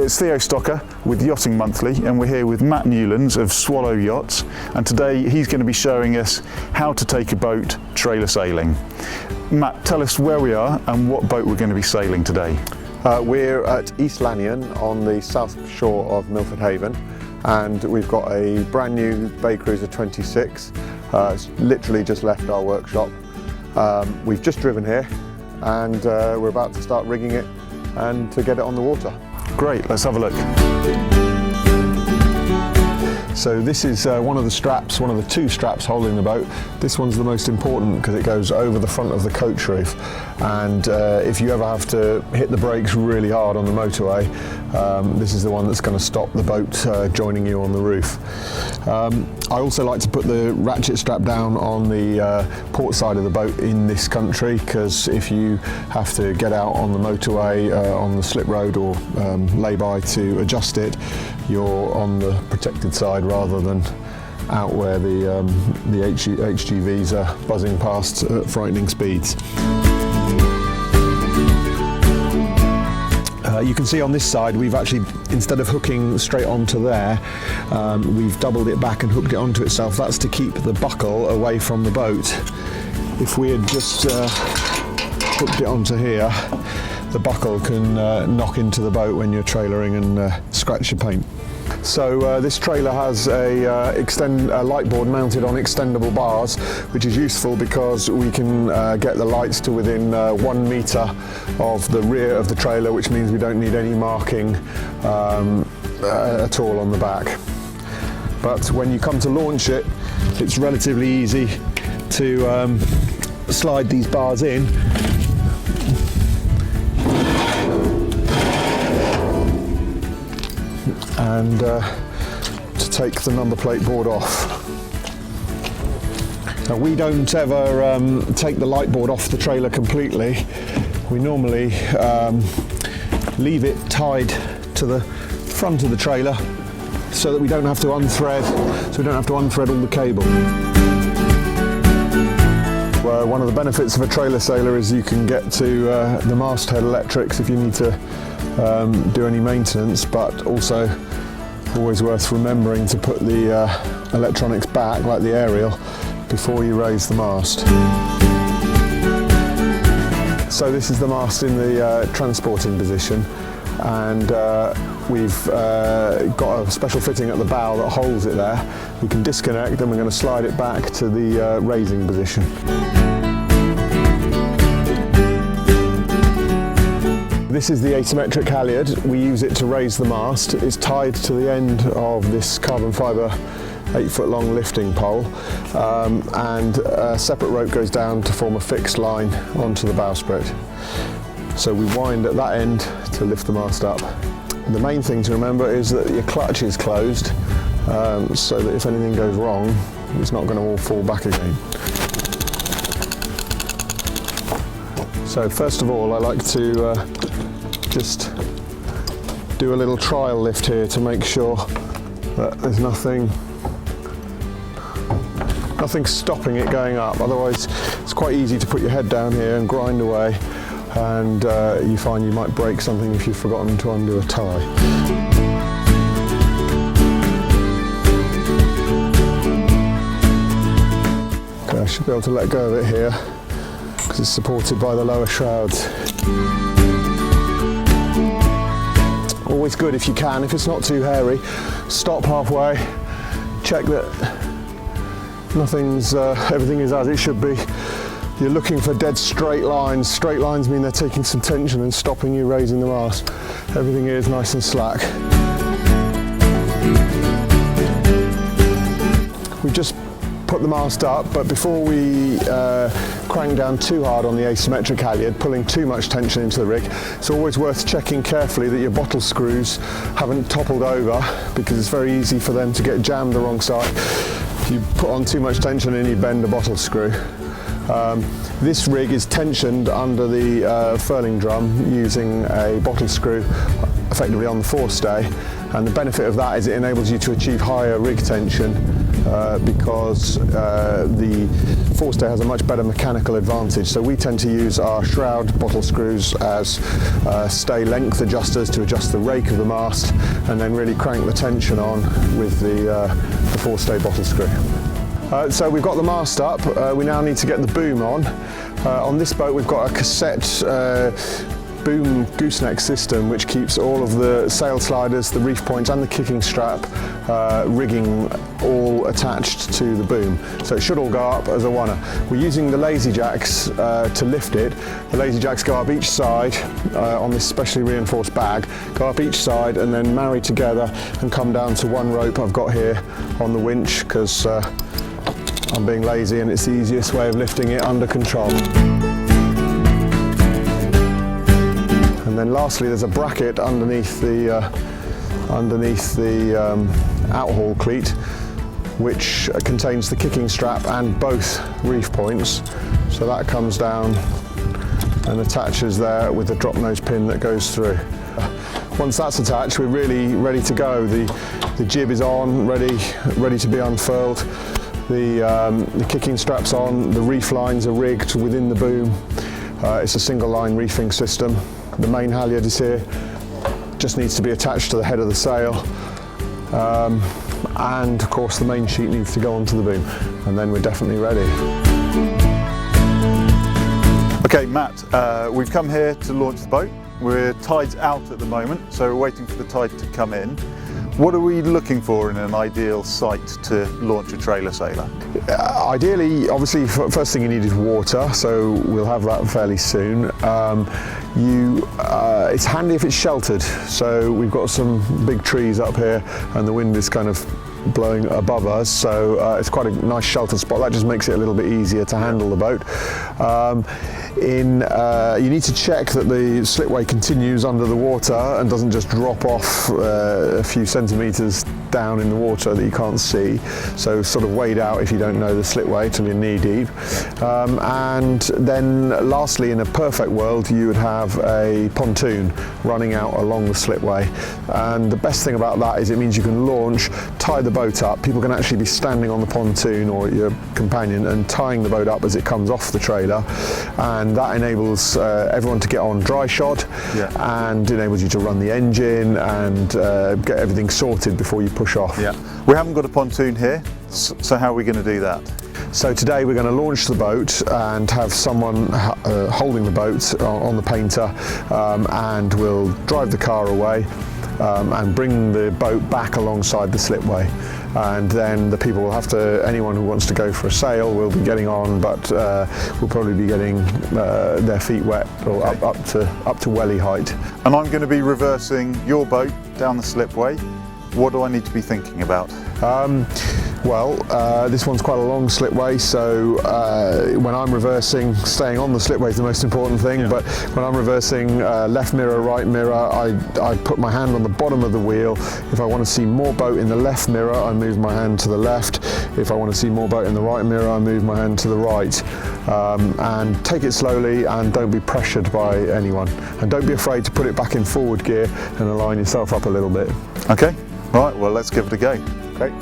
it's Theo Stocker with Yachting Monthly, and we're here with Matt Newlands of Swallow Yachts, and today he's going to be showing us how to take a boat trailer sailing. Matt, tell us where we are and what boat we're going to be sailing today. We're at East Lanyon on the south shore of Milford Haven, and we've got a brand new Bay Cruiser 26. It's literally just left our workshop. We've just driven here and we're about to start rigging it and to get it on the water. Great, let's have a look. So this is one of the straps, one of the two straps holding the boat. This one's the most important because it goes over the front of the coach roof, and if you ever have to hit the brakes really hard on the motorway, this is the one that's going to stop the boat joining you on the roof. I also like to put the ratchet strap down on the port side of the boat in this country, because if you have to get out on the motorway on the slip road or lay-by to adjust it, you're on the protected side rather than out where the HGVs are buzzing past at frightening speeds. You can see on this side we've actually, instead of hooking straight onto there, we've doubled it back and hooked it onto itself. That's to keep the buckle away from the boat. If we had just hooked it onto here, the buckle can knock into the boat when you're trailering and scratch your paint. So this trailer has a light board mounted on extendable bars, which is useful because we can get the lights to within 1 metre of the rear of the trailer, which means we don't need any marking at all on the back. But when you come to launch it, it's relatively easy to slide these bars in and to take the number plate board off. Now, we don't ever take the light board off the trailer completely. We normally leave it tied to the front of the trailer so that we don't have to unthread, all the cable. Well, one of the benefits of a trailer sailor is you can get to the masthead electrics if you need to do any maintenance, but also always worth remembering to put the electronics back, like the aerial, before you raise the mast. So this is the mast in the transporting position, and we've got a special fitting at the bow that holds it there. We can disconnect and we're going to slide it back to the raising position. This is the asymmetric halyard. We use it to raise the mast. It's tied to the end of this carbon fibre 8-foot long lifting pole, and a separate rope goes down to form a fixed line onto the bowsprit. So we wind at that end to lift the mast up. The main thing to remember is that your clutch is closed, so that if anything goes wrong, it's not going to all fall back again. So first of all, I like to just do a little trial lift here to make sure that there's nothing stopping it going up. Otherwise, it's quite easy to put your head down here and grind away, and you find you might break something if you've forgotten to undo a tie. Okay, I should be able to let go of it here because it's supported by the lower shrouds. Always good if you can, if it's not too hairy, stop halfway, check that everything is as it should be. You're looking for dead straight lines. Straight lines mean they're taking some tension and stopping you raising the mast. Everything here is nice and slack. We've just put the mast up, but before we crank down too hard on the asymmetric halyard, pulling too much tension into the rig, it's always worth checking carefully that your bottle screws haven't toppled over, because it's very easy for them to get jammed the wrong side. If you put on too much tension and you bend a bottle screw. This rig is tensioned under the furling drum using a bottle screw effectively on the forestay, and the benefit of that is it enables you to achieve higher rig tension because the forestay has a much better mechanical advantage. So we tend to use our shroud bottle screws as stay length adjusters to adjust the rake of the mast, and then really crank the tension on with the forestay bottle screw. So we've got the mast up, we now need to get the boom on. On this boat we've got a cassette boom gooseneck system which keeps all of the sail sliders, the reef points and the kicking strap rigging all attached to the boom. So it should all go up as a oneer. We're using the lazy jacks to lift it. The lazy jacks go up each side on this specially reinforced bag, go up each side and then marry together and come down to one rope I've got here on the winch because I'm being lazy and it's the easiest way of lifting it under control. And then lastly there's a bracket underneath the outhaul cleat which contains the kicking strap and both reef points. So that comes down and attaches there with the drop nose pin that goes through. Once that's attached we're really ready to go. The jib is on, ready to be unfurled. The kicking strap's on, the reef lines are rigged within the boom. It's a single line reefing system. The main halyard is here, just needs to be attached to the head of the sail, and of course the main sheet needs to go onto the boom, and then we're definitely ready. Okay, Matt, we've come here to launch the boat. We're tide's out at the moment, so we're waiting for the tide to come in. What are we looking for in an ideal site to launch a trailer sailer? Ideally, obviously, first thing you need is water, so we'll have that fairly soon. It's handy if it's sheltered, so we've got some big trees up here and the wind is kind of blowing above us, so it's quite a nice sheltered spot. That just makes it a little bit easier to handle the boat. You need to check that the slipway continues under the water and doesn't just drop off a few centimetres down in the water that you can't see. So sort of wade out if you don't know the slipway till you're knee deep. And then lastly, in a perfect world, you would have a pontoon running out along the slipway. And the best thing about that is it means you can launch, tie the boat up. People can actually be standing on the pontoon or your companion and tying the boat up as it comes off the trailer. And that enables everyone to get on dry shod, and enables you to run the engine and get everything sorted before you push off. Yeah. We haven't got a pontoon here, so how are we going to do that? So today we're going to launch the boat and have someone holding the boat on the painter, and we'll drive the car away and bring the boat back alongside the slipway. And then the people will have to, anyone who wants to go for a sail will be getting on, but will probably be getting their feet wet or up to welly height. And I'm going to be reversing your boat down the slipway. What do I need to be thinking about? This one's quite a long slipway, so when I'm reversing, staying on the slipway is the most important thing, but when I'm reversing left mirror, right mirror, I put my hand on the bottom of the wheel. If I want to see more boat in the left mirror, I move my hand to the left. If I want to see more boat in the right mirror, I move my hand to the right. And take it slowly and don't be pressured by anyone. And don't be afraid to put it back in forward gear and align yourself up a little bit. Okay, right, well let's give it a go. Okay.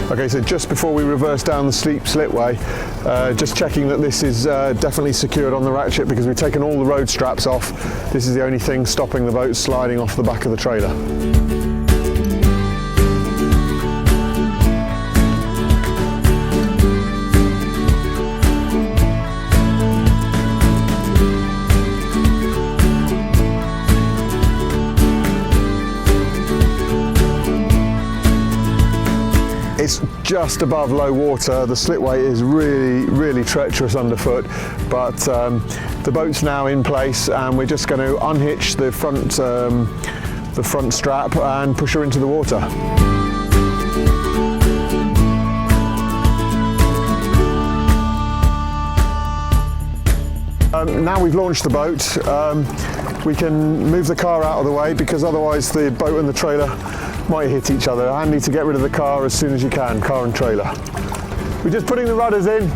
Okay, so just before we reverse down the steep slipway, just checking that this is definitely secured on the ratchet, because we've taken all the road straps off. This is the only thing stopping the boat sliding off the back of the trailer. It's just above low water. The slipway is really treacherous underfoot, but the boat's now in place and we're just going to unhitch the front strap and push her into the water. Now we've launched the boat, we can move the car out of the way, because otherwise the boat and the trailer might hit each other. Handy to get rid of the car as soon as you can, car and trailer. We're just putting the rudders in.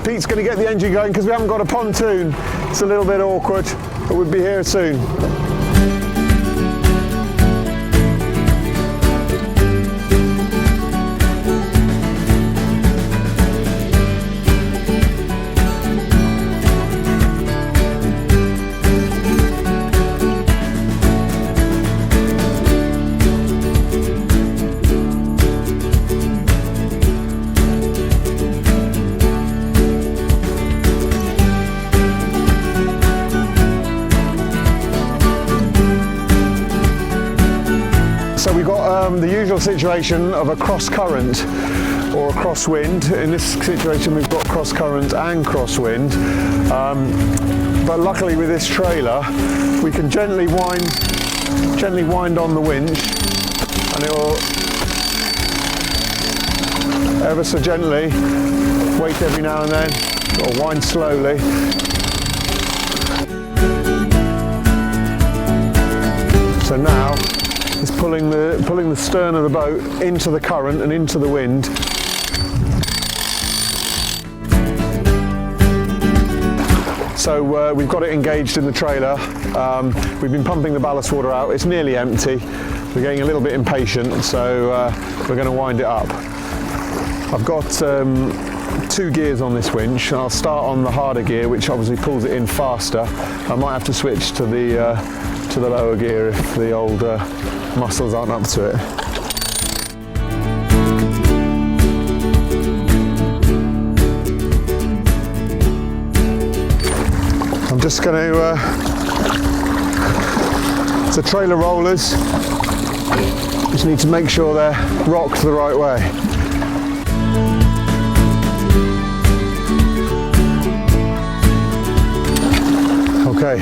Pete's going to get the engine going because we haven't got a pontoon. It's a little bit awkward, but we'll be here soon. So we've got the usual situation of a cross current or a crosswind. In this situation we've got cross current and crosswind, but luckily with this trailer we can gently wind on the winch, and it will ever so gently wait every now and then, or wind slowly. So now it's pulling the stern of the boat into the current and into the wind. So we've got it engaged in the trailer. We've been pumping the ballast water out. It's nearly empty. We're getting a little bit impatient, so we're going to wind it up. I've got 2 gears on this winch. I'll start on the harder gear, which obviously pulls it in faster. I might have to switch to the lower gear if the old muscles aren't up to it. I'm just going to, the trailer rollers, just need to make sure they're rocked the right way. Okay.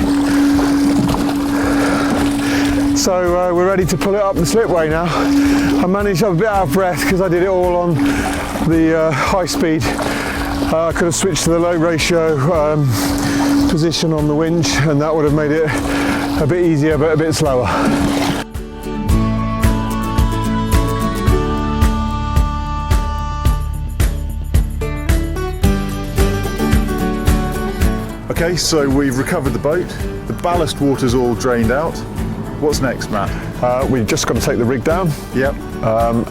So we're ready to pull it up the slipway now. I managed, I'm a bit out of breath because I did it all on the high speed. I could have switched to the low ratio position on the winch, and that would have made it a bit easier but a bit slower. Okay, so we've recovered the boat. The ballast water's all drained out. What's next, Matt? We've just got to take the rig down. Yep.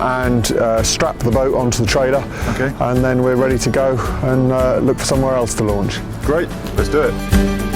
And strap the boat onto the trailer. Okay. And then we're ready to go and look for somewhere else to launch. Great, let's do it.